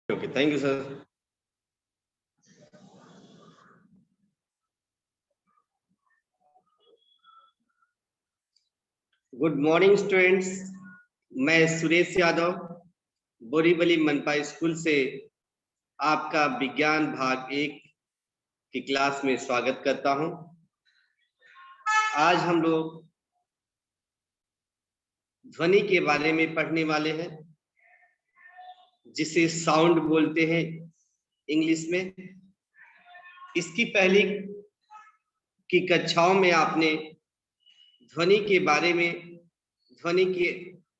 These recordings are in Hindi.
Okay, thank you, sir. Good morning students, मैं सुरेश यादव बोरीवली मनपा स्कूल से आपका विज्ञान भाग 1 की क्लास में स्वागत करता हूं। आज हम लोग ध्वनि के बारे में पढ़ने वाले हैं, जिसे साउंड बोलते हैं इंग्लिश में। इसकी पहली की कक्षाओं में आपने ध्वनि के बारे में, ध्वनि के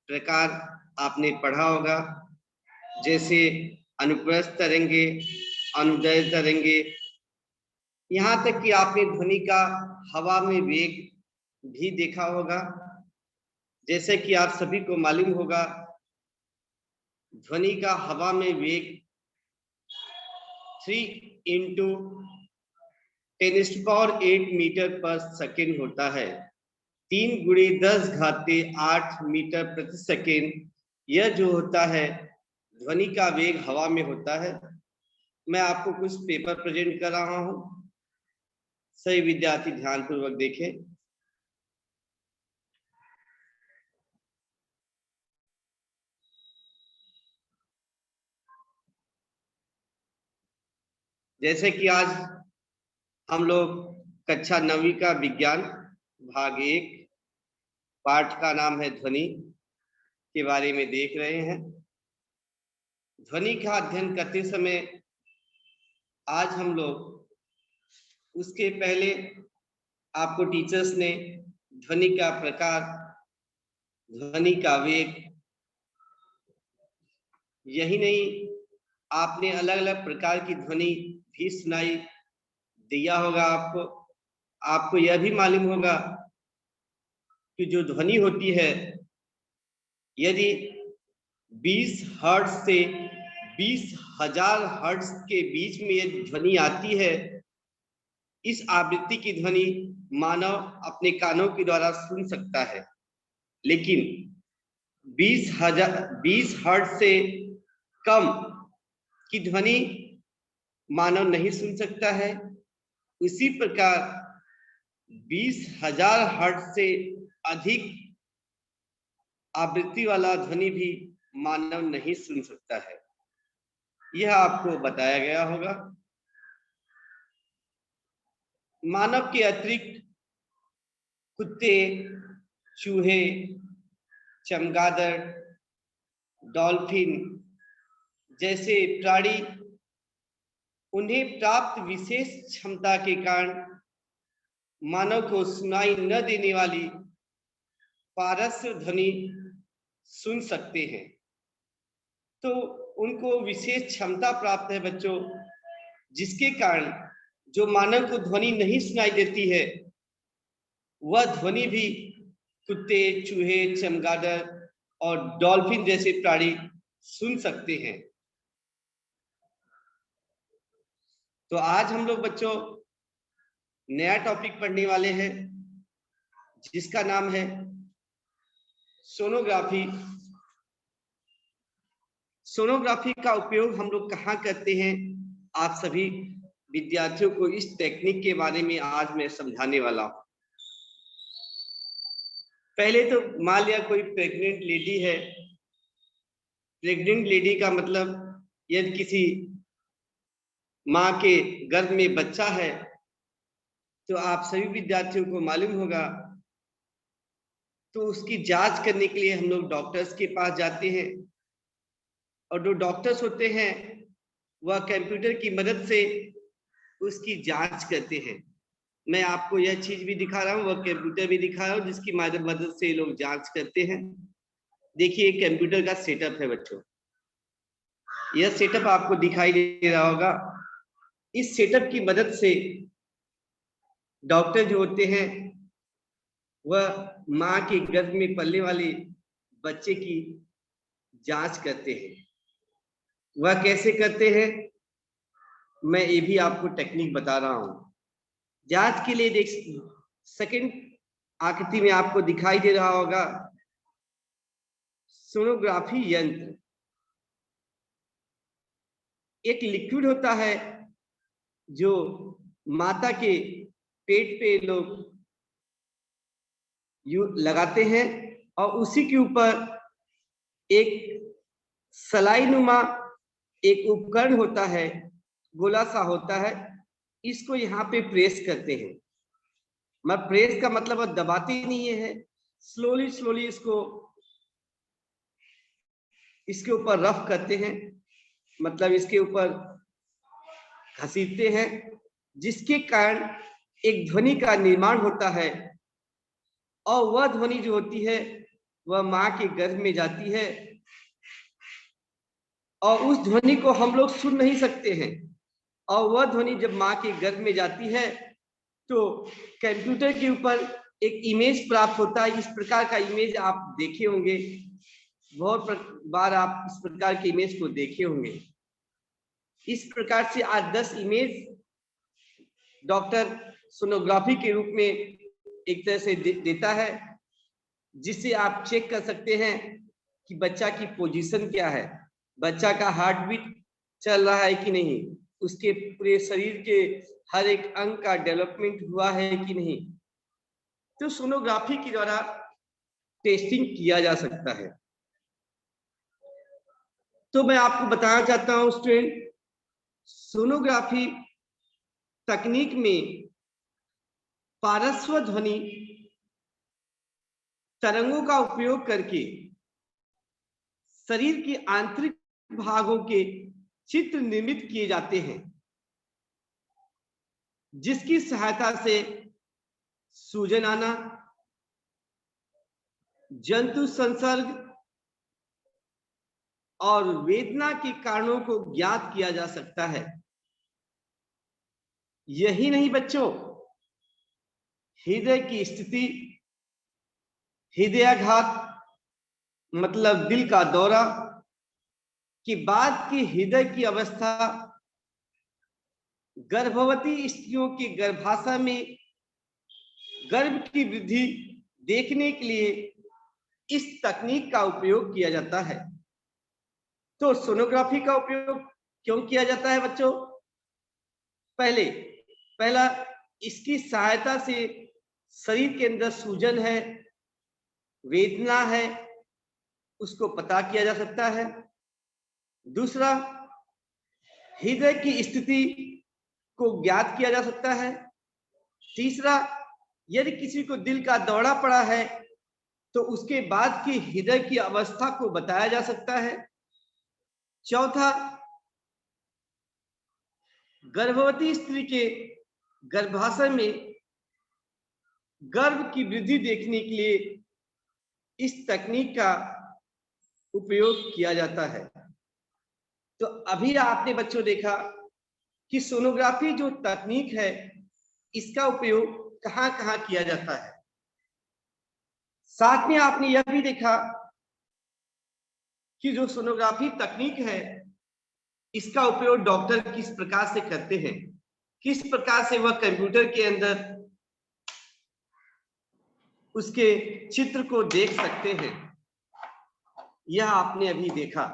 प्रकार आपने पढ़ा होगा, जैसे अनुप्रस्थ तरंगे, अनुदैर्ध्य तरंगे, यहाँ तक कि आपने ध्वनि का हवा में वेग भी देखा होगा। जैसे कि आप सभी को मालूम होगा, ध्वनि का हवा में वेग 3 × 10⁸ मीटर पर सेकेंड होता है। 3 × 10⁸ मीटर प्रति सेकेंड यह जो होता है ध्वनि का वेग हवा में होता है। मैं आपको कुछ पेपर प्रेजेंट कर रहा हूं, सही विद्यार्थी ध्यानपूर्वक देखें। जैसे कि आज हम लोग कक्षा 9वीं का विज्ञान भाग 1 पाठ का नाम है ध्वनि के बारे में देख रहे हैं। ध्वनि का अध्ययन करते समय आज हम लोग, उसके पहले आपको टीचर्स ने ध्वनि का प्रकार, ध्वनि का वेग, यही नहीं आपने अलग अलग प्रकार की ध्वनि भी सुनाई दिया होगा। आपको यह भी मालूम होगा कि जो ध्वनि होती है, यदि 20 हर्ट्ज से 20,000 हर्ट्ज के बीच में यदि ध्वनि आती है, इस आवृत्ति की ध्वनि मानव अपने कानों के द्वारा सुन सकता है। लेकिन 20 हर्ट्ज से कम की ध्वनि मानव नहीं सुन सकता है। उसी प्रकार 20,000 हर्ट्ज से अधिक आवृत्ति वाला ध्वनि भी मानव नहीं सुन सकता है। यह आपको बताया गया होगा। मानव के अतिरिक्त कुत्ते, चूहे, चमगादड़, डॉल्फिन जैसे प्राणी, उन्हें प्राप्त विशेष क्षमता के कारण मानव को सुनाई न देने वाली पारस्य ध्वनि सुन सकते हैं। तो उनको विशेष क्षमता प्राप्त है बच्चों, जिसके कारण जो मानव को ध्वनि नहीं सुनाई देती है, वह ध्वनि भी कुत्ते, चूहे, चमगादड़ और डॉल्फिन जैसे प्राणी सुन सकते हैं। तो आज हम लोग बच्चों नया टॉपिक पढ़ने वाले हैं, जिसका नाम है सोनोग्राफी। सोनोग्राफी का उपयोग हम लोग कहाँ करते हैं, आप सभी विद्यार्थियों को इस टेक्निक के बारे में आज मैं समझाने वाला हूं। पहले तो मान लिया कोई प्रेग्नेंट लेडी है। प्रेग्नेंट लेडी का मतलब यदि किसी माँ के गर्भ में बच्चा है, तो आप सभी विद्यार्थियों को मालूम होगा, तो उसकी जांच करने के लिए हम लोग डॉक्टर्स के पास जाते हैं। और जो डॉक्टर्स होते हैं वह कंप्यूटर की मदद से उसकी जांच करते हैं। मैं आपको यह चीज भी दिखा रहा हूँ, वह कंप्यूटर भी दिखा रहा हूँ, जिसकी मदद से लोग जांच करते हैं। देखिए कंप्यूटर का सेटअप है बच्चों, यह सेटअप आपको दिखाई दे रहा होगा। इस सेटअप की मदद से डॉक्टर जो होते हैं वह माँ के गर्भ में पलने वाले बच्चे की जांच करते हैं। वह कैसे करते हैं, मैं ये भी आपको टेक्निक बता रहा हूं। जांच के लिए देख सेकंड आकृति में आपको दिखाई दे रहा होगा सोनोग्राफी यंत्र। एक लिक्विड होता है जो माता के पेट पे लोग लगाते हैं, और उसी के ऊपर एक सलाईनुमा एक उपकरण होता है, गोला सा होता है, इसको यहाँ पे प्रेस करते हैं। मैं प्रेस का मतलब दबाते नहीं है, स्लोली स्लोली इसके ऊपर रफ करते हैं, मतलब इसके ऊपर घसीटते हैं, जिसके कारण एक ध्वनि का निर्माण होता है, और वह ध्वनि जो होती है वह माँ के गर्भ में जाती है, और उस ध्वनि को हम लोग सुन नहीं सकते हैं। और वह ध्वनि जब माँ के गर्भ में जाती है तो कंप्यूटर के ऊपर एक इमेज प्राप्त होता है। इस प्रकार का इमेज आप देखे होंगे, बहुत बार आप इस प्रकार के इमेज को देखे होंगे। इस प्रकार से आज 10 इमेज डॉक्टर सोनोग्राफी के रूप में एक तरह से देता है, जिससे आप चेक कर सकते हैं कि बच्चा की पोजीशन क्या है, बच्चा का हार्ट बीट चल रहा है कि नहीं, उसके पूरे शरीर के हर एक अंग का डेवलपमेंट हुआ है कि नहीं। तो सोनोग्राफी के द्वारा टेस्टिंग किया जा सकता है। तो मैं आपको बताना चाहता हूं स्टूडेंट, सोनोग्राफी तकनीक में पार्श्व ध्वनि तरंगों का उपयोग करके शरीर के आंतरिक भागों के चित्र निर्मित किए जाते हैं, जिसकी सहायता से सूजन आना, जंतु संसर्ग और वेदना के कारणों को ज्ञात किया जा सकता है। यही नहीं बच्चों, हृदय की स्थिति, हृदयाघात मतलब दिल का दौरा के बाद की हृदय की अवस्था, गर्भवती स्त्रियों के गर्भाशय में गर्भ की वृद्धि देखने के लिए इस तकनीक का उपयोग किया जाता है। तो सोनोग्राफी का उपयोग क्यों किया जाता है बच्चों? पहला इसकी सहायता से शरीर के अंदर सूजन है, वेदना है, उसको पता किया जा सकता है। दूसरा, हृदय की स्थिति को ज्ञात किया जा सकता है। तीसरा, यदि किसी को दिल का दौरा पड़ा है तो उसके बाद की हृदय की अवस्था को बताया जा सकता है। चौथा, गर्भवती स्त्री के गर्भाशय में गर्भ की वृद्धि देखने के लिए इस तकनीक का उपयोग किया जाता है। तो अभी आपने बच्चों देखा कि सोनोग्राफी जो तकनीक है, इसका उपयोग कहां कहां किया जाता है। साथ में आपने यह भी देखा कि जो सोनोग्राफी तकनीक है, इसका उपयोग डॉक्टर किस प्रकार से करते हैं, किस प्रकार से वह कंप्यूटर के अंदर उसके चित्र को देख सकते हैं, यह आपने अभी देखा।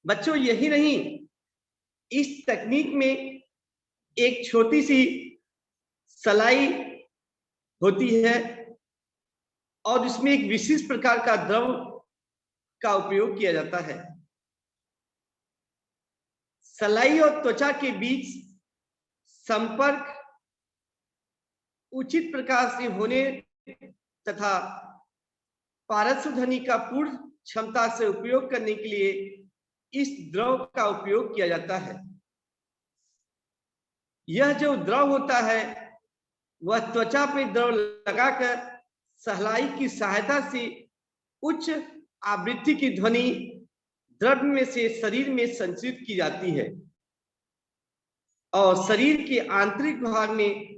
बच्चों यही नहीं, इस तकनीक में एक छोटी सी सलाई होती है और इसमें एक विशेष प्रकार का द्रव का उपयोग किया जाता है। सलाई और त्वचा के बीच संपर्क उचित प्रकार से होने तथा पार्श्व ध्वनि का पूर्ण क्षमता से उपयोग करने के लिए इस द्रव का उपयोग किया जाता है। यह जो द्रव होता है वह त्वचा पे द्रव लगाकर सहलाई की सहायता से उच्च आवृत्ति की ध्वनि द्रव में से शरीर में संचित की जाती है और शरीर के आंतरिक भाग में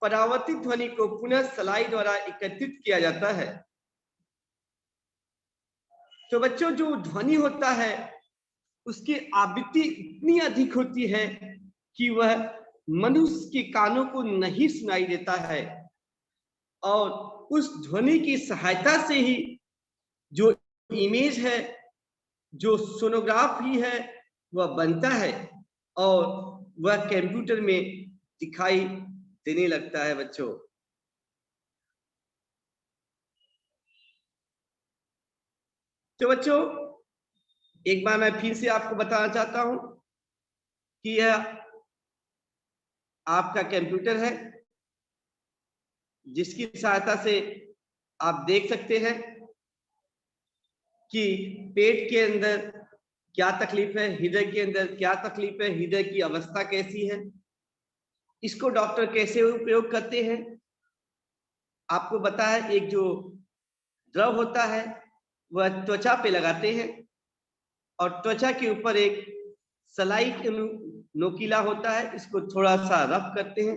परावर्तित ध्वनि को पुनः सलाई द्वारा एकत्रित किया जाता है। तो बच्चों, जो ध्वनि होता है उसकी आवृत्ति इतनी अधिक होती है कि वह मनुष्य के कानों को नहीं सुनाई देता है, और उस ध्वनि की सहायता से ही जो इमेज है जो सोनोग्राफी है वह बनता है और वह कंप्यूटर में दिखाई देने लगता है बच्चों। तो बच्चों एक बार मैं फिर से आपको बताना चाहता हूं कि यह आपका कंप्यूटर है, जिसकी सहायता से आप देख सकते हैं कि पेट के अंदर क्या तकलीफ है, हृदय के अंदर क्या तकलीफ है, हृदय की अवस्था कैसी है, इसको डॉक्टर कैसे उपयोग करते हैं। आपको पता है एक जो द्रव होता है वह त्वचा पे लगाते हैं और त्वचा के ऊपर एक सलाई नोकीला होता है, इसको थोड़ा सा रफ करते हैं,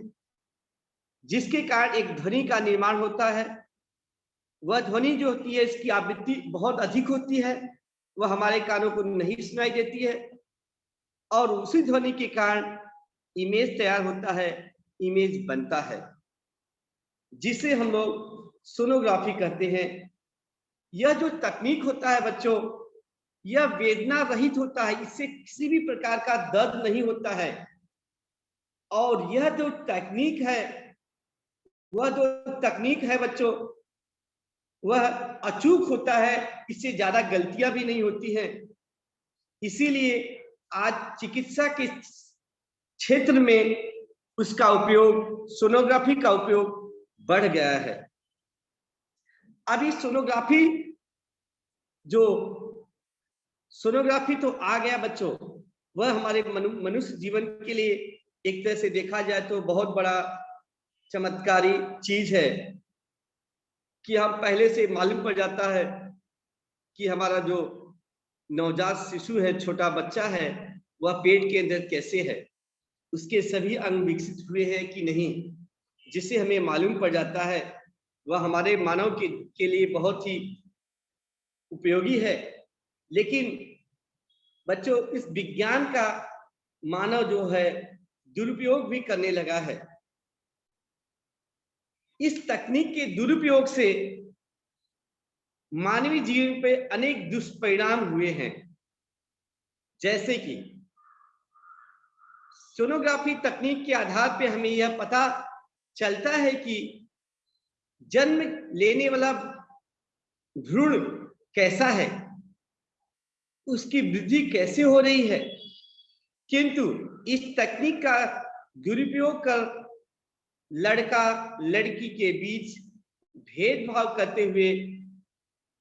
जिसके कारण एक ध्वनि का निर्माण होता है। वह ध्वनि जो होती है इसकी आवृत्ति बहुत अधिक होती है, वह हमारे कानों को नहीं सुनाई देती है और उसी ध्वनि के कारण इमेज तैयार होता है, इमेज बनता है, जिसे हम लोग सोनोग्राफी कहते हैं। यह जो तकनीक होता है बच्चों, यह वेदना रहित होता है, इससे किसी भी प्रकार का दर्द नहीं होता है और यह जो तकनीक है, वह जो तकनीक है बच्चों, वह अचूक होता है, इससे ज्यादा गलतियां भी नहीं होती हैं। इसीलिए आज चिकित्सा के क्षेत्र में उसका उपयोग, सोनोग्राफी का उपयोग बढ़ गया है। अभी सोनोग्राफी तो आ गया बच्चों, वह हमारे मनुष्य जीवन के लिए एक तरह से देखा जाए तो बहुत बड़ा चमत्कारी चीज है कि हम पहले से मालूम पड़ जाता है कि हमारा जो नवजात शिशु है, छोटा बच्चा है, वह पेट के अंदर कैसे है, उसके सभी अंग विकसित हुए हैं कि नहीं, जिससे हमें मालूम पड़ जाता है। वह हमारे मानव के लिए बहुत ही उपयोगी है। लेकिन बच्चों इस विज्ञान का मानव जो है दुरुपयोग भी करने लगा है। इस तकनीक के दुरुपयोग से मानवीय जीवन पे अनेक दुष्परिणाम हुए हैं, जैसे कि सोनोग्राफी तकनीक के आधार पे हमें यह पता चलता है कि जन्म लेने वाला भ्रूण कैसा है, उसकी वृद्धि कैसे हो रही है। किंतु इस तकनीक का दुरुपयोग कर लड़का लड़की के बीच भेदभाव करते हुए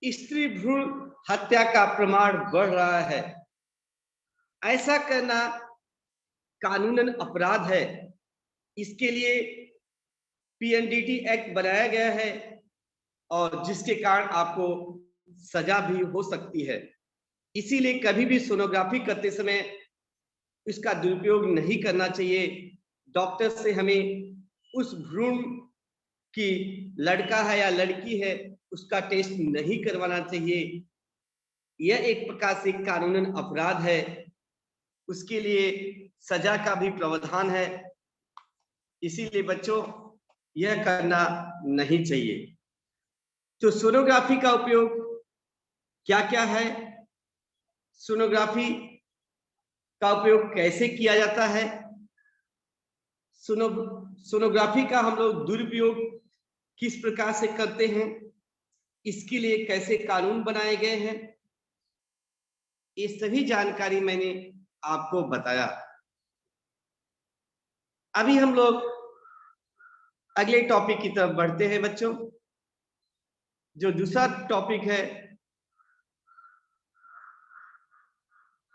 स्त्री भ्रूण हत्या का प्रमाण बढ़ रहा है। ऐसा करना कानूनन अपराध है। इसके लिए पीएनडीटी एक्ट बनाया गया है और जिसके कारण आपको सजा भी हो सकती है। इसीलिए कभी भी सोनोग्राफी करते समय इसका दुरुपयोग नहीं करना चाहिए। डॉक्टर से हमें उस भ्रूण की लड़का है या लड़की है उसका टेस्ट नहीं करवाना चाहिए। यह एक प्रकार से कानूनन अपराध है, उसके लिए सजा का भी प्रावधान है। इसीलिए बच्चों यह करना नहीं चाहिए। तो सोनोग्राफी का उपयोग क्या क्या है, सोनोग्राफी का उपयोग कैसे किया जाता है, सोनोग्राफी का हम लोग दुरुपयोग किस प्रकार से करते हैं, इसके लिए कैसे कानून बनाए गए हैं, ये सभी जानकारी मैंने आपको बताया। अभी हम लोग अगले टॉपिक की तरफ बढ़ते हैं बच्चों। जो दूसरा टॉपिक है,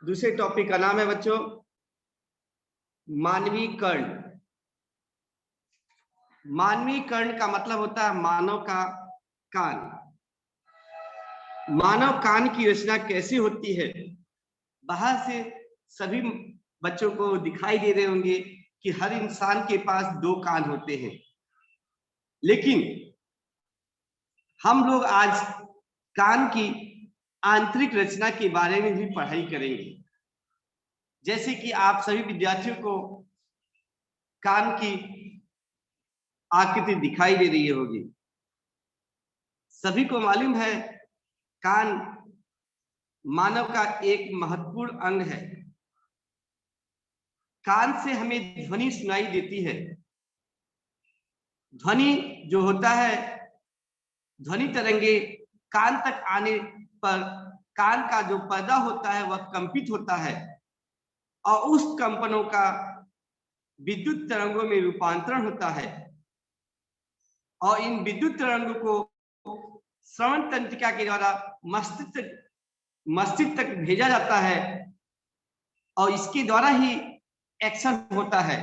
दूसरे टॉपिक का नाम है बच्चों मानवीय कर्ण। मानवीय कर्ण का मतलब होता है मानव का कान। मानव कान की रचना कैसी होती है, बाहर से सभी बच्चों को दिखाई दे रहे होंगे कि हर इंसान के पास 2 कान होते हैं, लेकिन हम लोग आज कान की आंतरिक रचना के बारे में भी पढ़ाई करेंगे। जैसे कि आप सभी विद्यार्थियों को कान की आकृति दिखाई दे रही होगी। सभी को मालूम है कान मानव का एक महत्वपूर्ण अंग है। कान से हमें ध्वनि सुनाई देती है। ध्वनि जो होता है, ध्वनि तरंगे कान तक आने पर कान का जो पर्दा होता है वह कंपित होता है और उस कंपनों का विद्युत तरंगों में रूपांतरण होता है और इन विद्युत तरंगों को श्रवण तंत्रिका के द्वारा मस्तिष्क तक भेजा जाता है और इसके द्वारा ही एक्शन होता है।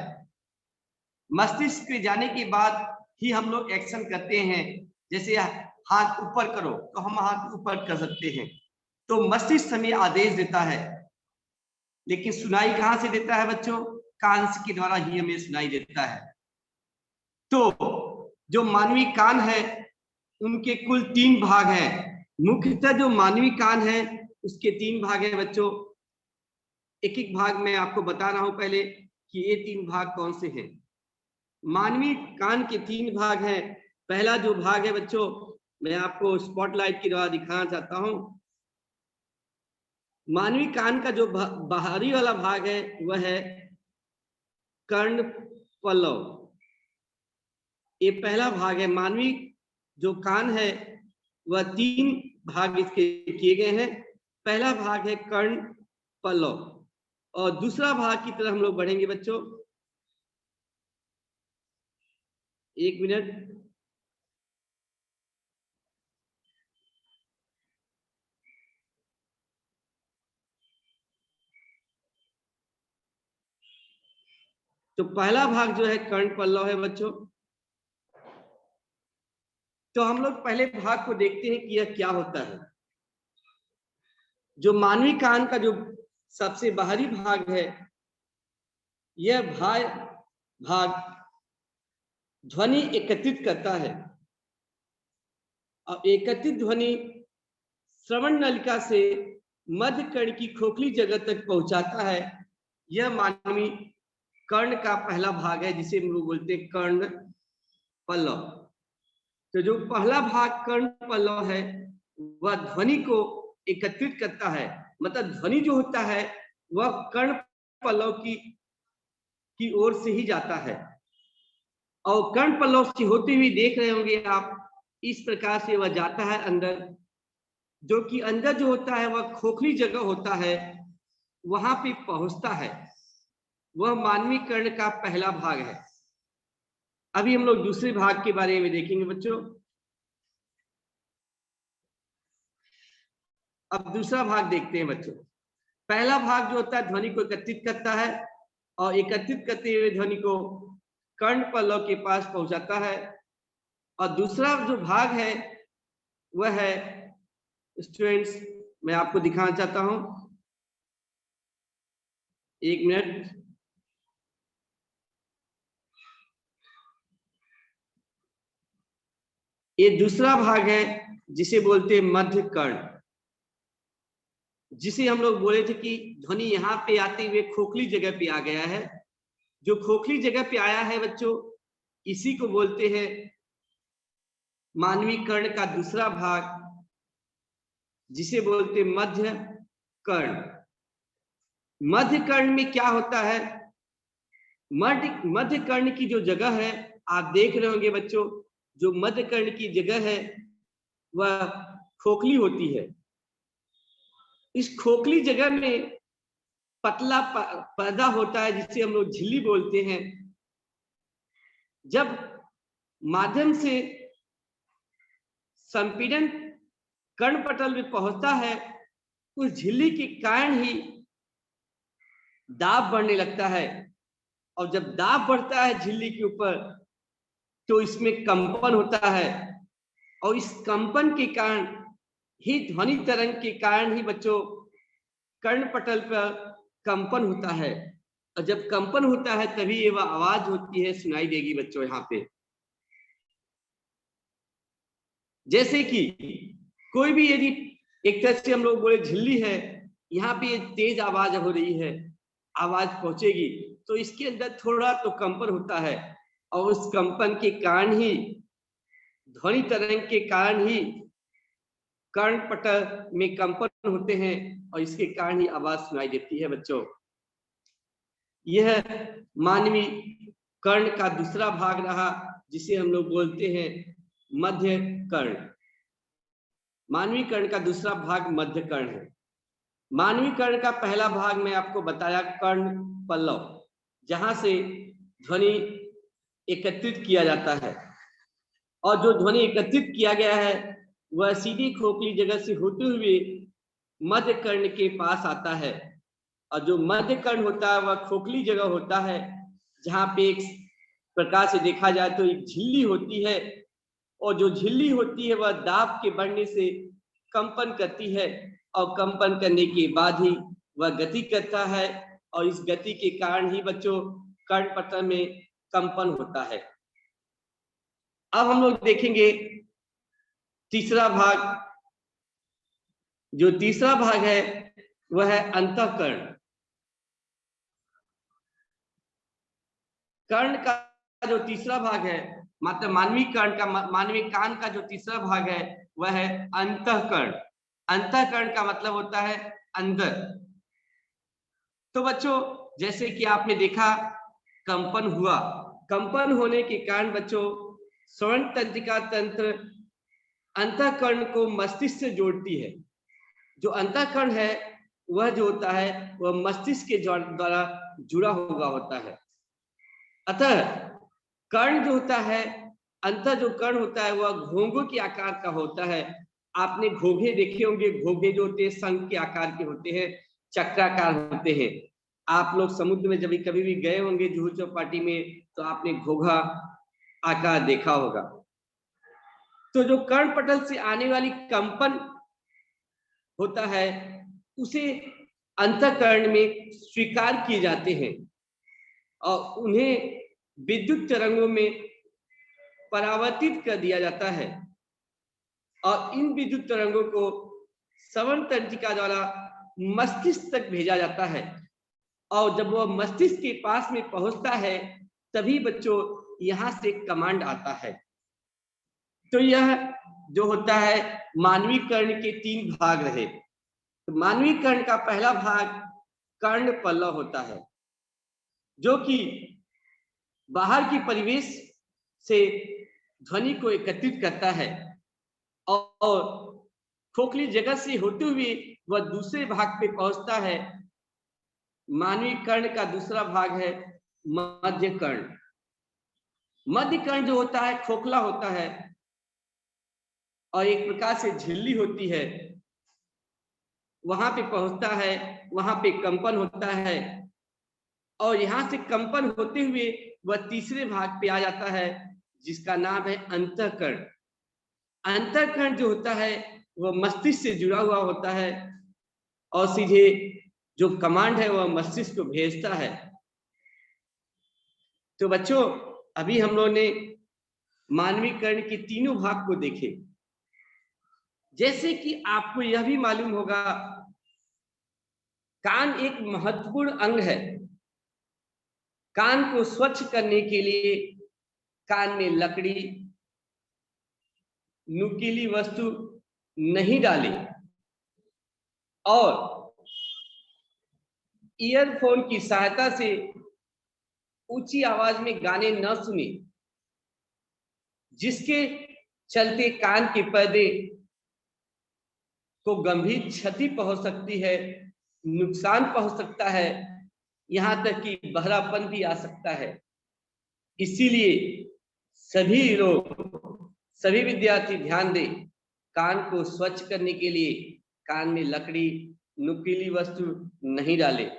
मस्तिष्क के जाने के बाद ही हम लोग एक्शन करते हैं। जैसे हाथ ऊपर करो तो हम हाथ ऊपर कर सकते हैं, तो मस्तिष्क हमें आदेश देता है। लेकिन सुनाई कहां से देता है बच्चों? कान के द्वारा ही हमें सुनाई देता है। तो जो मानवीय कान है उनके कुल 3 भाग हैं। मुख्यतः जो मानवीय कान है उसके 3 भाग हैं बच्चों। एक एक भाग मैं आपको बता रहा हूं पहले कि ये 3 भाग कौन से हैं। मानवीय कान के 3 भाग हैं। पहला जो भाग है बच्चों, मैं आपको स्पॉटलाइट के द्वारा दिखाना चाहता हूं। मानवीय कान का जो बाहरी वाला भाग है वह है कर्ण पल्लव। ये पहला भाग है। मानवीय जो कान है वह 3 भाग इसके किए गए हैं। पहला भाग है कर्ण पल्लव और दूसरा भाग की तरफ हम लोग बढ़ेंगे बच्चों। 1 मिनट। तो पहला भाग जो है कर्ण पल्लव है बच्चों। तो हम लोग पहले भाग को देखते हैं कि यह क्या होता है। जो मानवीय कान का जो सबसे बाहरी भाग है, यह भाग ध्वनि एकत्रित करता है और एकत्रित ध्वनि श्रवण नलिका से मध्य कर्ण की खोखली जगह तक पहुंचाता है। यह मानवीय कर्ण का पहला भाग है जिसे हम लोग बोलते हैं कर्ण पल्लव। तो जो पहला भाग कर्ण पल्लव है वह ध्वनि को एकत्रित करता है। मतलब ध्वनि जो होता है वह कर्ण पल्लव की ओर से ही जाता है और कर्ण पल्लव से होते हुए देख रहे होंगे आप, इस प्रकार से वह जाता है अंदर। जो कि अंदर जो होता है वह खोखली जगह होता है, वहां पे पहुंचता है। वह मानवीय कर्ण का पहला भाग है। अभी हम लोग दूसरे भाग के बारे में देखेंगे बच्चों। अब दूसरा भाग देखते हैं बच्चों। पहला भाग जो होता है ध्वनि को एकत्रित करता है और एकत्रित करते हुए ध्वनि को कर्ण पल्लव के पास पहुंचाता है। और दूसरा जो भाग है वह है, स्टूडेंट्स मैं आपको दिखाना चाहता हूं, 1 मिनट। ये दूसरा भाग है जिसे बोलते हैं मध्य कर्ण, जिसे हम लोग बोले थे कि ध्वनि यहाँ पे आते हुए खोखली जगह पे आ गया है। जो खोखली जगह पे आया है बच्चों, इसी को बोलते हैं मानवीय कर्ण का दूसरा भाग, जिसे बोलते हैं मध्य कर्ण। मध्य कर्ण में क्या होता है? मध्य कर्ण की जो जगह है, आप देख रहे होंगे बच्चों, जो मध्य कर्ण की जगह है वह खोखली होती है। इस खोखली जगह में पतला पर्दा होता है जिसे हम लोग झिल्ली बोलते हैं। जब माध्यम से संपीड़न कर्णपटल में पहुंचता है, उस झिल्ली के कारण ही दाब बढ़ने लगता है और जब दाब बढ़ता है झिल्ली के ऊपर तो इसमें कंपन होता है और इस कंपन के कारण ही, ध्वनि तरंग के कारण ही बच्चों कर्णपटल पर कंपन होता है। और जब कंपन होता है तभी ये वह आवाज होती है, सुनाई देगी बच्चों। यहाँ पे जैसे कि कोई भी यदि एक तरह से हम लोग बोले झिल्ली है, यहाँ पे ये तेज आवाज हो रही है, आवाज पहुंचेगी तो इसके अंदर थोड़ा तो कंपन होता है और उस कंपन के कारण ही, ध्वनि तरंग के कारण ही कर्णपटल में कंपन होते हैं और इसके कारण ही आवाज सुनाई देती है। बच्चों, यह मानवीय कर्ण का दूसरा भाग रहा, जिसे हम लोग बोलते हैं मध्य कर्ण। मानवीय कर्ण का दूसरा भाग मध्य कर्ण है। मानवीय कर्ण का पहला भाग मैं आपको बताया कर्ण पल्लव, जहां से ध्वनि एकत्रित किया जाता है, और जो ध्वनि एकत्रित किया गया है वह सीधी खोखली जगह से होते हुए मध्य कर्ण के पास आता है। और जो मध्य कर्ण होता है वह खोखली जगह होता है, जहां पे एक प्रकार से देखा जाए तो एक झिल्ली होती है, और जो झिल्ली होती है वह दाब के बढ़ने से कंपन करती है, और कंपन करने के बाद ही वह गति करता है, और इस गति के कारण ही बच्चों कर्णपटल में कंपन होता है। अब हम लोग देखेंगे तीसरा भाग। जो तीसरा भाग है वह है अंतःकर्ण। कर्ण का जो तीसरा भाग है, मतलब मानवीय कर्ण का, मानवीय कान का जो तीसरा भाग है वह है अंतःकर्ण। अंतःकर्ण का मतलब होता है अंदर। तो बच्चों, जैसे कि आपने देखा कंपन हुआ, कंपन होने के कारण बच्चों श्रवण तंत्रिका तंत्र अंतःकर्ण को मस्तिष्क से जोड़ती है। जो अंतःकर्ण है वह जो होता है वह मस्तिष्क के द्वारा जुड़ा हुआ होता है। अतः कर्ण जो होता है, अंतर जो कर्ण होता है वह घोंघों के आकार का होता है। आपने घोंघे देखे होंगे, घोंघे जो होते हैं शंख के आकार के होते हैं, चक्राकार होते हैं। आप लोग समुद्र में जब कभी भी गए होंगे जुहू चौपाटी में, तो आपने घोंघा आकार देखा होगा। तो जो कर्णपटल से आने वाली कंपन होता है उसे अंतःकरण में स्वीकार किए जाते हैं, और उन्हें विद्युत तरंगों में परावर्तित कर दिया जाता है, और इन विद्युत तरंगों को श्रवण तंत्रिका द्वारा मस्तिष्क तक भेजा जाता है। और जब वह मस्तिष्क के पास में पहुंचता है तभी बच्चों यहां से कमांड आता है। तो यह जो होता है मानवीय कर्ण के 3 भाग रहे। तो मानवीय कर्ण का पहला भाग कर्ण पल्लव होता है, जो कि बाहर के परिवेश से ध्वनि को एकत्रित करता है, और खोखली जगह से होते हुए वह दूसरे भाग पे पहुंचता है। मानवीय कर्ण का दूसरा भाग है मध्य कर्ण। मध्य कर्ण जो होता है खोखला होता है, और एक प्रकार से झिल्ली होती है, वहां पे पहुंचता है, वहां पे कंपन होता है, और यहां से कंपन होते हुए वह तीसरे भाग पे आ जाता है, जिसका नाम है अंतःकर्ण। अंतःकर्ण जो होता है वह मस्तिष्क से जुड़ा हुआ होता है, और सीधे जो कमांड है वह मस्तिष्क को भेजता है। तो बच्चों, अभी हम लोगों ने मानवीय कर्ण के तीनों भाग को देखे। जैसे कि आपको यह भी मालूम होगा, कान एक महत्वपूर्ण अंग है। कान को स्वच्छ करने के लिए कान में लकड़ी, नुकीली वस्तु नहीं डाले, और ईयरफोन की सहायता से ऊंची आवाज में गाने न सुने, जिसके चलते कान के पर्दे को गंभीर क्षति पहुंच सकती है, नुकसान पहुंच सकता है, यहां तक कि बहरापन भी आ सकता है। इसीलिए सभी लोग, सभी विद्यार्थी ध्यान दें, कान को स्वच्छ करने के लिए कान में लकड़ी, नुकीली वस्तु नहीं डालें।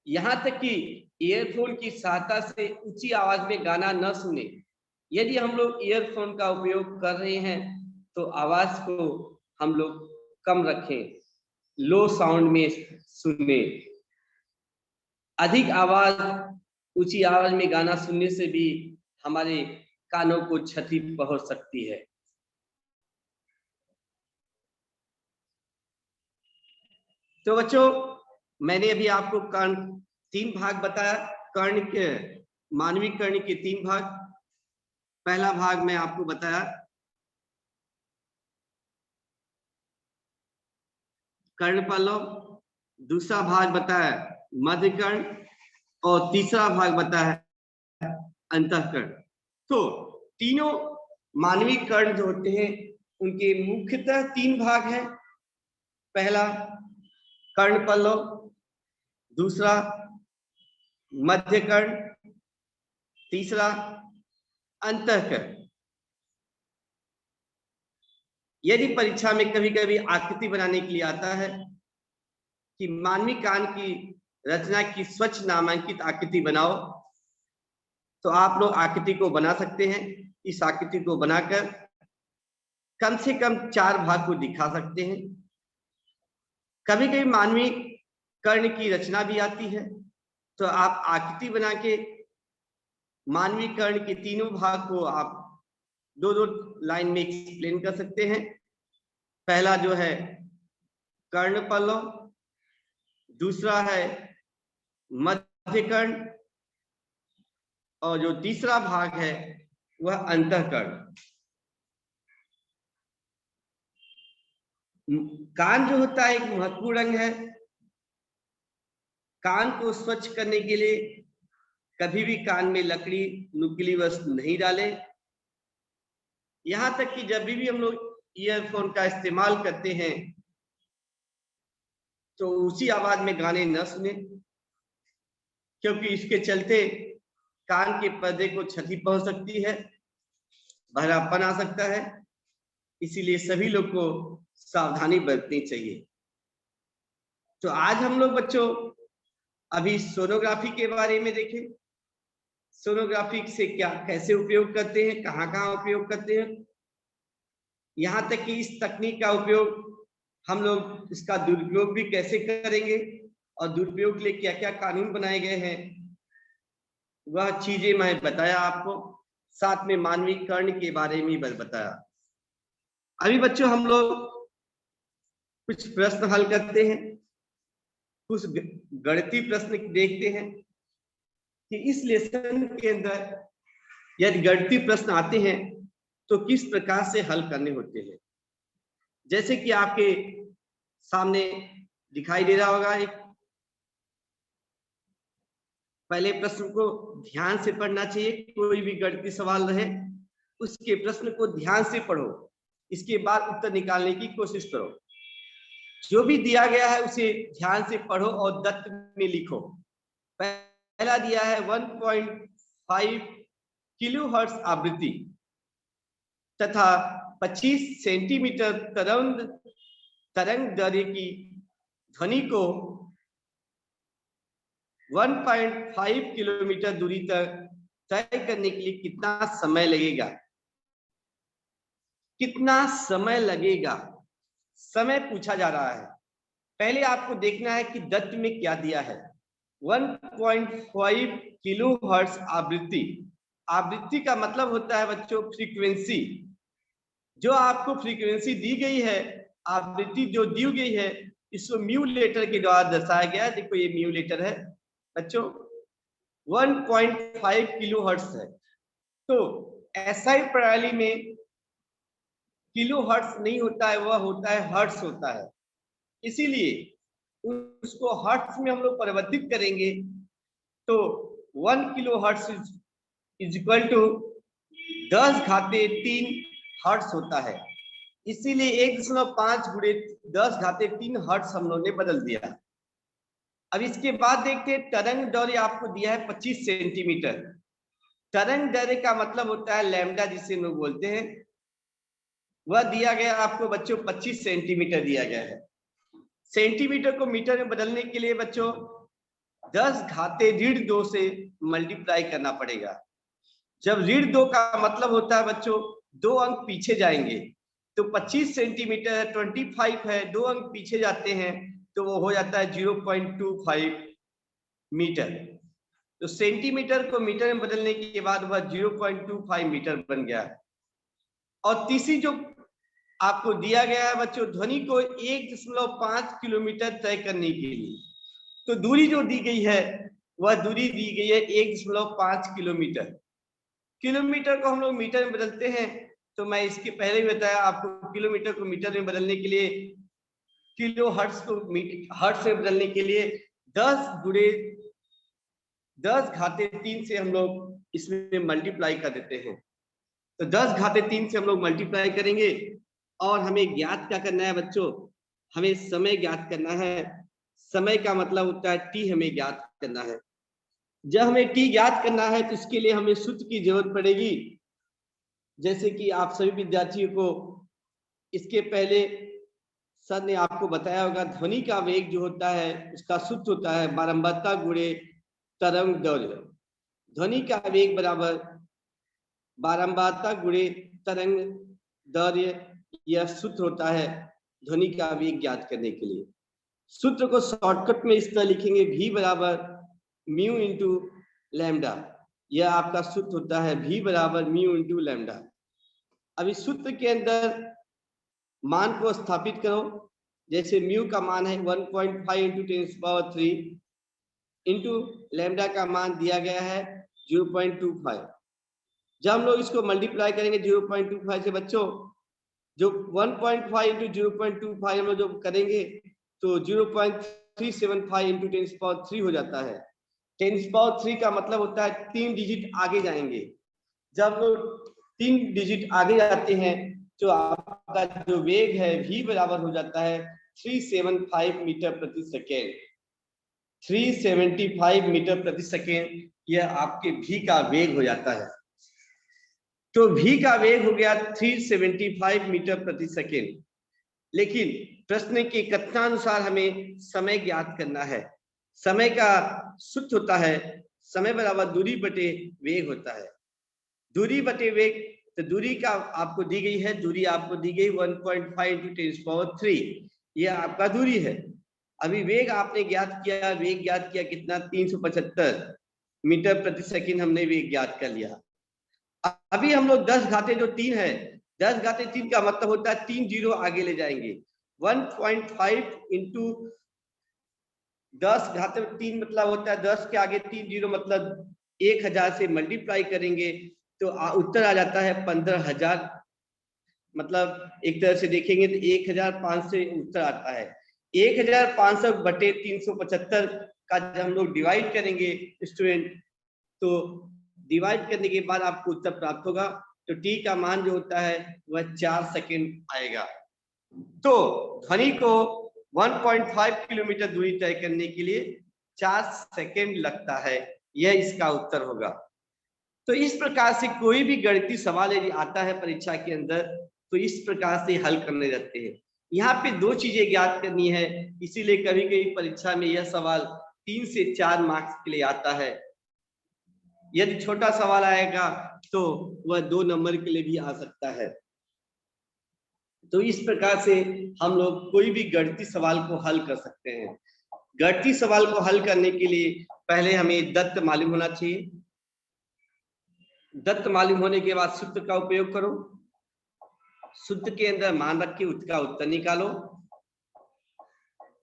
यहां तक कि ईयरफोन की सहायता से ऊंची आवाज में गाना न सुने। यदि हम लोग ईयरफोन का उपयोग कर रहे हैं तो आवाज को हम लोग कम रखें, लो साउंड में सुने। अधिक आवाज, ऊंची आवाज में गाना सुनने से भी हमारे कानों को क्षति पहुंच सकती है। तो बच्चों, मैंने अभी आपको कर्ण 3 भाग बताया। कर्ण के, मानवीय कर्ण के 3 भाग। पहला भाग मैं आपको बताया कर्णपल्लव, दूसरा भाग बताया मध्य कर्ण और तीसरा भाग बताया अंतःकर्ण। तो तीनों मानवीय कर्ण जो होते हैं उनके मुख्यतः 3 भाग हैं। पहला कर्णपल्लव, दूसरा मध्य कर्ण, तीसरा अंतःकर्ण। यदि परीक्षा में कभी कभी आकृति बनाने के लिए आता है कि मानवीय कान की रचना की स्वच्छ नामांकित आकृति बनाओ, तो आप लोग आकृति को बना सकते हैं। इस आकृति को बनाकर कम से कम 4 भाग को दिखा सकते हैं। कभी कभी मानवीय कर्ण की रचना भी आती है, तो आप आकृति बना के मानवीय कर्ण के तीनों भाग को आप 2-2 लाइन में एक्सप्लेन कर सकते हैं। पहला जो है कर्णपल्लव, दूसरा है मध्य कर्ण और जो तीसरा भाग है वह अंतःकर्ण। कान जो होता है एक महत्वपूर्ण अंग है। कान को स्वच्छ करने के लिए कभी भी कान में लकड़ी, नुकीली वस्तु नहीं डालें। यहां तक कि जब भी हम लोग ईयरफोन का इस्तेमाल करते हैं तो उसी आवाज में गाने न सुने, क्योंकि इसके चलते कान के पर्दे को क्षति पहुंच सकती है, बहरापन आ सकता है। इसीलिए सभी लोग को सावधानी बरतनी चाहिए। तो आज हम लोग बच्चों अभी सोनोग्राफी के बारे में देखें। सोनोग्राफी से क्या कैसे उपयोग करते हैं, कहाँ कहाँ उपयोग करते हैं, यहाँ तक कि इस तकनीक का उपयोग हम लोग इसका दुरुपयोग भी कैसे करेंगे और दुरुपयोग के लिए क्या क्या कानून बनाए गए हैं, वह चीजें मैं बताया आपको। साथ में मानवीय कर्ण के बारे में बताया। अभी बच्चों हम लोग कुछ प्रश्न हल करते हैं, कुछ गणितीय प्रश्न देखते हैं कि इस लेसन के अंदर यदि गणितीय प्रश्न आते हैं तो किस प्रकार से हल करने होते हैं। जैसे कि आपके सामने दिखाई दे रहा होगा, एक पहले प्रश्न को ध्यान से पढ़ना चाहिए। कोई भी गणितीय सवाल रहे उसके प्रश्न को ध्यान से पढ़ो, इसके बाद उत्तर निकालने की कोशिश करो। जो भी दिया गया है उसे ध्यान से पढ़ो और दत्त में लिखो। पहला दिया है 1.5 किलोहर्ट्ज आवृत्ति तथा 25 सेंटीमीटर तरंग दैर्ध्य की ध्वनि को 1.5 किलोमीटर दूरी तक तय करने के लिए कितना समय लगेगा। कितना समय लगेगा, समय पूछा जा रहा है। पहले आपको देखना है कि दत्त में क्या दिया है। 1.5 किलोहर्ट्ज आवृत्ति। आवृत्ति का मतलब होता है बच्चों फ्रीक्वेंसी। जो आपको फ्रीक्वेंसी दी गई है, आवृत्ति जो दी गई है, इसको म्यू लेटर के द्वारा दर्शाया गया है। देखो ये म्यू लेटर है बच्चों, 1.5 किलोहर्ट्ज है। तो एसआई प्रणाली में किलोहर्ट्ज नहीं होता है, वह होता है हर्ट्ज होता है। इसीलिए उसको हर्ट्ज में हम लोग परिवर्तित करेंगे तो 1 kilohertz is equal to 10⁻³ hertz होता है। इसीलिए 1.5 × 10⁻³ हर्ट्ज हम लोग ने बदल दिया। अब इसके बाद देखते हैं तरंग दैर्ध्य आपको दिया है 25 सेंटीमीटर। तरंग दैर्ध्य का मतलब होता है लैम्डा, जिसे लोग बोलते हैं, वह दिया गया आपको बच्चों 25 सेंटीमीटर दिया गया है। सेंटीमीटर को मीटर में बदलने के लिए बच्चों 10⁻² से मल्टीप्लाई करना पड़ेगा। जब ऋण 2 का मतलब होता है बच्चों 2 अंक पीछे जाएंगे, तो 25 सेंटीमीटर है, 25 है, 2 अंक पीछे जाते हैं तो वो हो जाता है 0.25 मीटर। तो सेंटीमीटर को मीटर में बदलने के बाद वह 0.25 मीटर बन गया है। और तीसरी जो आपको दिया गया है बच्चों, ध्वनि को 1.5 किलोमीटर तय करने के लिए, तो दूरी जो दी गई है वह दूरी दी गई है 1.5 किलोमीटर। किलोमीटर को हम लोग मीटर में बदलते हैं, तो मैं इसके पहले भी बताया आपको, किलोमीटर को मीटर में बदलने के लिए किलो हर्ट्ज को हर्ट्ज में बदलने के लिए 10 गुणे 10 घाते 3 से हम लोग इसमें मल्टीप्लाई कर देते हैं। तो 10 घाते 3 से हम लोग मल्टीप्लाई करेंगे और हमें ज्ञात क्या करना है बच्चों, हमें समय ज्ञात करना है। समय का मतलब होता है टी, हमें ज्ञात करना है। जब हमें टी ज्ञात करना है तो इसके लिए हमें सूत्र की जरूरत पड़ेगी। जैसे कि आप सभी विद्यार्थियों को इसके पहले सर ने आपको बताया होगा, ध्वनि का वेग जो होता है उसका सूत्र होता है बारंबारता गुणे तरंग दैर्घ्य। ध्वनि का वेग बराबर बारंबारता गुणे तरंग दैर्घ्य, यह सूत्र होता है ध्वनि का वेग ज्ञात करने के लिए। सूत्र को शॉर्टकट में इस तरह लिखेंगे, v बराबर म्यू इंटू लैम्डा। यह आपका सूत्र होता है v बराबर म्यू इंटू लैम्डा। अब इस सूत्र के अंदर मान को स्थापित करो। जैसे म्यू का मान है 1.5 इंटू 10⁻³ इंटू लैम्डा का मान दिया गया है 0.25। जब हम लोग इसको मल्टीप्लाई करेंगे 0.25 से बच्चों, जो 1.5 इंटू 0.25 हम लोग जो करेंगे तो 0.375 इंटू 10⁻³ हो जाता है। 10⁻³ का मतलब होता है 3 डिजिट आगे जाएंगे। जब लोग 3 डिजिट आगे जाते हैं तो आपका जो वेग है v बराबर हो जाता है 375 मीटर प्रति सेकेंड। 375 मीटर प्रति सेकेंड यह आपके v का वेग हो जाता है। तो v का वेग हो गया 375 मीटर प्रति सेकेंड। लेकिन प्रश्न के कथनानुसार हमें समय ज्ञात करना है। समय का सूत्र होता है समय बराबर दूरी बटे वेग होता है। दूरी बटे वेग, तो दूरी का आपको दी गई है, दूरी आपको दी गई 1.5 इंटू 10⁻³, यह आपका दूरी है। अभी वेग आपने ज्ञात किया, वेग ज्ञात किया कितना, 375 मीटर प्रति सेकंड हमने वेग ज्ञात कर लिया। अभी हम लोग 10 घाते जो 3 है, 10 घाते 3 का मतलब होता है 3 जीरो आगे ले जाएंगे। 1.5 इंटू 10 घाते 3 मतलब होता है 10 के आगे 3 जीरो मतलब 1000 से मल्टीप्लाई करेंगे तो उत्तर आ जाता है 15,000। मतलब एक तरह से देखेंगे तो 1500 से उत्तर आता है। 1500 बटे 375 का जब हम लोग डिवाइड करेंगे स्टूडेंट, तो डिवाइड करने के बाद आपको उत्तर प्राप्त होगा। तो टी का मान जो होता है वह 4 सेकंड आएगा। तो ध्वनि को 1.5 किलोमीटर दूरी तय करने के लिए 4 सेकंड लगता है, यह इसका उत्तर होगा। तो इस प्रकार से कोई भी गणितीय सवाल यदि आता है परीक्षा के अंदर तो इस प्रकार से हल करने रहते हैं। यहाँ पे 2 चीजें ज्ञात करनी है, इसीलिए कभी कभी परीक्षा में यह सवाल 3 से 4 मार्क्स के लिए आता है। यदि छोटा सवाल आएगा तो वह 2 नंबर के लिए भी आ सकता है। तो इस प्रकार से हम लोग कोई भी गणितीय सवाल को हल कर सकते हैं। गणितीय सवाल को हल करने के लिए पहले हमें दत्त मालूम होना चाहिए। दत्त मालूम होने के बाद सूत्र का उपयोग करो, सूत्र के अंदर मान रख के उसका उत्तर निकालो।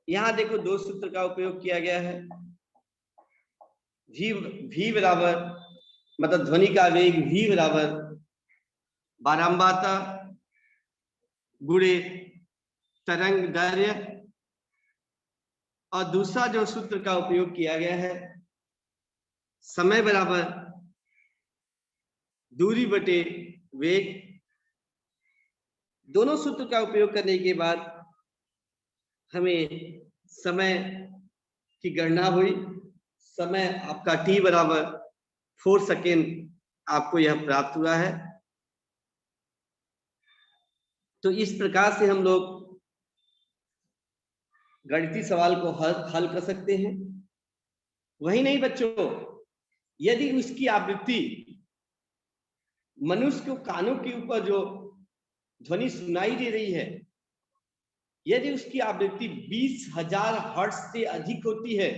यहां देखो 2 सूत्र का उपयोग किया गया है। v बराबर मतलब ध्वनि का वेग v बराबर बारंबारता गुणे तरंग दैर्घ्य, और दूसरा जो सूत्र का उपयोग किया गया है समय बराबर दूरी बटे वेग। दोनों सूत्र का उपयोग करने के बाद हमें समय की गणना हुई। समय आपका t बराबर 4 सेकेंड आपको यह प्राप्त हुआ है। तो इस प्रकार से हम लोग गणितीय सवाल को हल कर सकते हैं। वही नहीं बच्चों, यदि उसकी आवृत्ति मनुष्य को कानों के ऊपर जो ध्वनि सुनाई दे रही है, यदि उसकी आवृत्ति 20,000 हर्ट्ज से अधिक होती है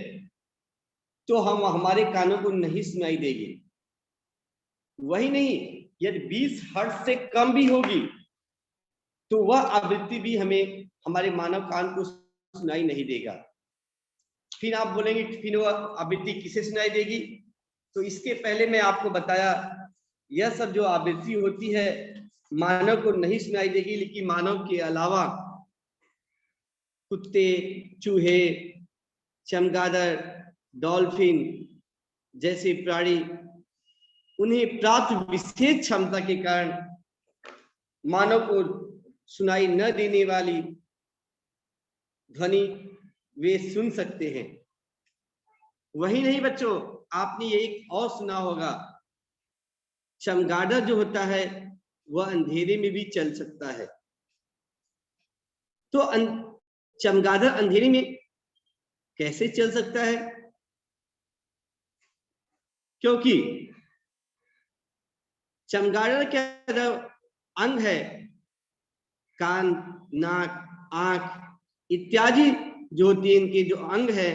तो हम हमारे कानों को नहीं सुनाई देगी। वही नहीं, यदि 20 हर्ट्ज से कम भी होगी तो वह आवृत्ति भी हमें हमारे मानव कान को सुनाई नहीं देगा। फिर आप बोलेंगे फिर वह आवृत्ति किसे सुनाई देगी? तो इसके पहले मैं आपको बताया यह सब जो आवृत्ति होती है मानव को नहीं सुनाई देगी, लेकिन मानव के अलावा कुत्ते, चूहे, चमगादड़, डॉल्फिन जैसे प्राणी, उन्हें प्राप्त विशेष क्षमता के कारण मानव को सुनाई न देने वाली ध्वनि वे सुन सकते हैं। वही नहीं बच्चों, आपने ये एक और सुना होगा, चमगादड़ जो होता है वह अंधेरे में भी चल सकता है। तो चमगादड़ अंधेरे में कैसे चल सकता है? क्योंकि चमगादड़ का जो अंग है, कान, नाक, आंख इत्यादि जो होती है, इनके जो अंग है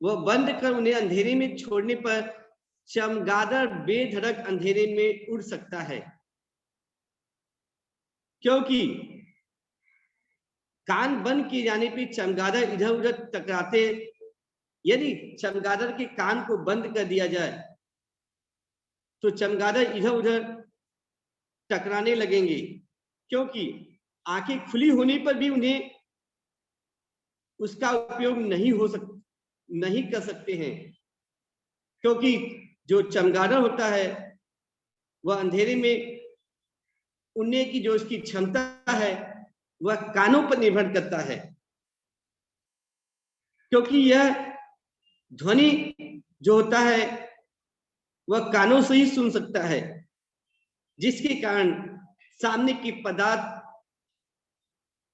वह बंद कर उन्हें अंधेरे में छोड़ने पर चमगादड़ बेधड़क अंधेरे में उड़ सकता है। क्योंकि कान बंद किए जाने पे चमगादड़ इधर उधर टकराते, यदि चमगादड़ के कान को बंद कर दिया जाए तो चमगादड़ इधर उधर टकराने लगेंगे, क्योंकि आंखें खुली होने पर भी उन्हें उसका उपयोग नहीं कर सकते हैं। क्योंकि जो चमगादड़ होता है वह अंधेरे में उड़ने की जो उसकी क्षमता है वह कानों पर निर्भर करता है, क्योंकि यह ध्वनि जो होता है वह कानों से ही सुन सकता है, जिसके कारण सामने के पदार्थ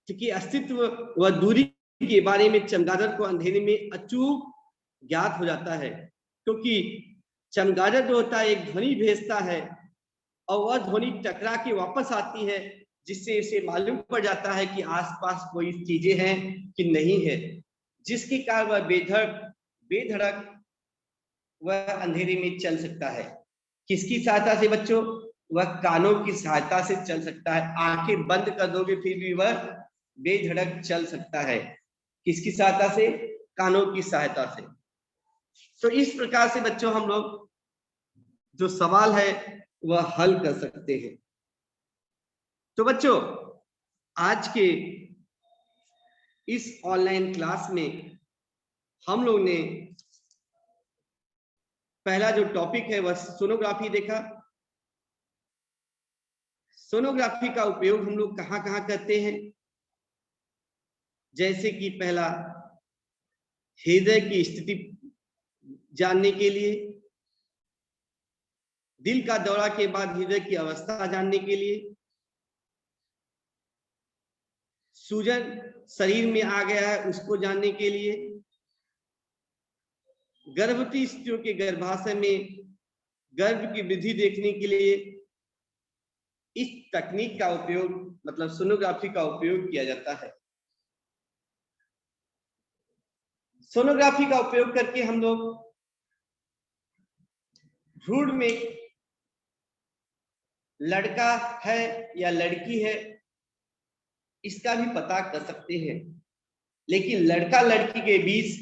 के अस्तित्व व दूरी के बारे में चमगादड़ को अंधेरे में अचूक ज्ञात हो जाता है। क्योंकि चमगादड़ जो होता है एक ध्वनि भेजता है और वह ध्वनि टकरा के वापस आती है, जिससे इसे मालूम पड़ जाता है कि आसपास कोई चीजें हैं कि नहीं है, जिसके कारण वह बेधड़क वह अंधेरे में चल सकता है। किसकी सहायता से बच्चों? वह कानों की सहायता से चल सकता है। आंखें बंद कर दोगे फिर भी वह बेधड़क चल सकता है। किसकी सहायता से? कानों की सहायता से। तो इस प्रकार से बच्चों हम लोग जो सवाल है वह हल कर सकते हैं। तो बच्चों आज के इस ऑनलाइन क्लास में हम लोग ने पहला जो टॉपिक है वह सोनोग्राफी देखा। सोनोग्राफी का उपयोग हम लोग कहां कहां करते हैं? जैसे कि पहला, हृदय की स्थिति जानने के लिए, दिल का दौरा के बाद हृदय की अवस्था जानने के लिए, सूजन शरीर में आ गया है उसको जानने के लिए, गर्भवती स्त्रियों के गर्भाशय में गर्भ की वृद्धि देखने के लिए इस तकनीक का उपयोग मतलब सोनोग्राफी का उपयोग किया जाता है। सोनोग्राफी का उपयोग करके हम लोग भ्रूण में लड़का है या लड़की है इसका भी पता कर सकते हैं, लेकिन लड़का लड़की के बीच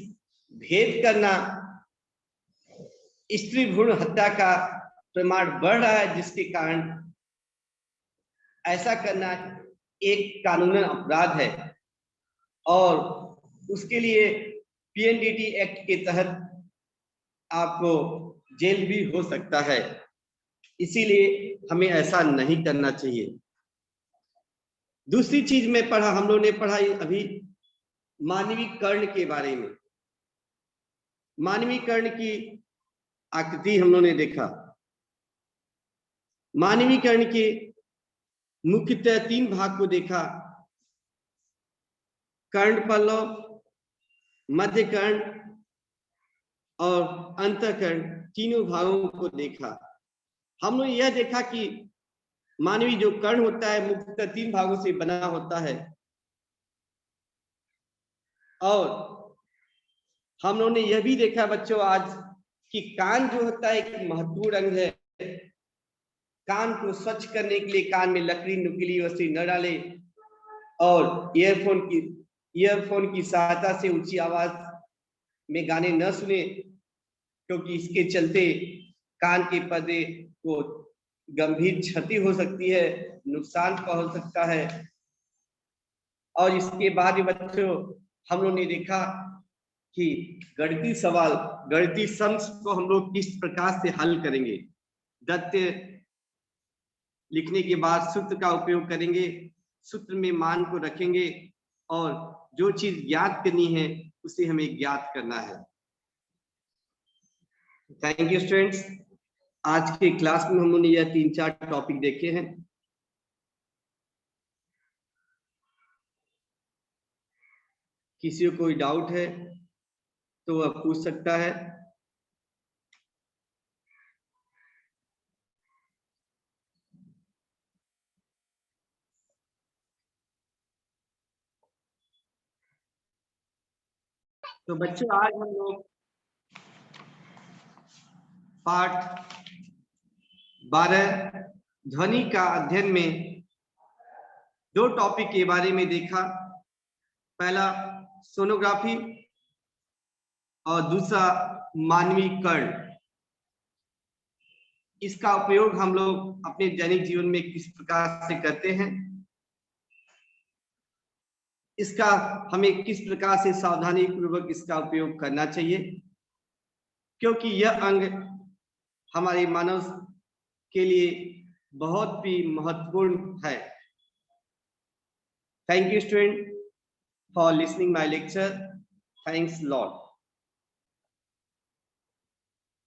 भेद करना स्त्री भ्रूण हत्या का प्रमाण बढ़ रहा है, जिसके कारण ऐसा करना एक कानूनन अपराध है और उसके लिए पीएनडीटी एक्ट के तहत आपको जेल भी हो सकता है। इसीलिए हमें ऐसा नहीं करना चाहिए। दूसरी चीज में पढ़ा, हम लोगों ने पढ़ा अभी मानवीय कर्ण के बारे में। मानवीय कर्ण की आकृति हम लोगों ने देखा। मानवीय कर्ण के मुख्यतः 3 भाग को देखा, कर्ण पल्लव, मध्य कर्ण और अंतःकर्ण, तीनों भागों को देखा। हमने यह देखा कि मानवीय जो कर्ण होता है मुख्यतः 3 भागों से बना होता है और हम लोगों ने यह भी देखा बच्चों आज कि कान जो होता है एक महत्वपूर्ण अंग है। कान को स्वच्छ करने के लिए कान में लकड़ी नुकीली वस्तु न डाले और ईयरफोन की सहायता से ऊंची आवाज में गाने न सुने, क्योंकि इसके चलते कान के पर्दे को गंभीर क्षति हो सकती है, नुकसान पहुंच सकता है। और इसके बाद भी बच्चों हम लोग ने देखा कि गणितीय सवाल, गणितीय सम्स को हम लोग किस प्रकार से हल करेंगे। दत्त लिखने के बाद सूत्र का उपयोग करेंगे, सूत्र में मान को रखेंगे और जो चीज ज्ञात करनी है उसे हमें ज्ञात करना है। Thank you students. आज के क्लास में हम लोगों ने यह 3-4 टॉपिक देखे हैं। किसी को कोई डाउट है तो वह पूछ सकता है। तो बच्चों आज हम लोग पाठ 12 ध्वनि का अध्ययन में 2 टॉपिक के बारे में देखा। पहला सोनोग्राफी और दूसरा मानवीय कर्ण। इसका उपयोग हम लोग अपने दैनिक जीवन में किस प्रकार से करते हैं, इसका हमें किस प्रकार से सावधानी पूर्वक इसका उपयोग करना चाहिए, क्योंकि यह अंग हमारे मानव के लिए बहुत ही महत्वपूर्ण है। Thank you student for listening my lecture. Thanks lot.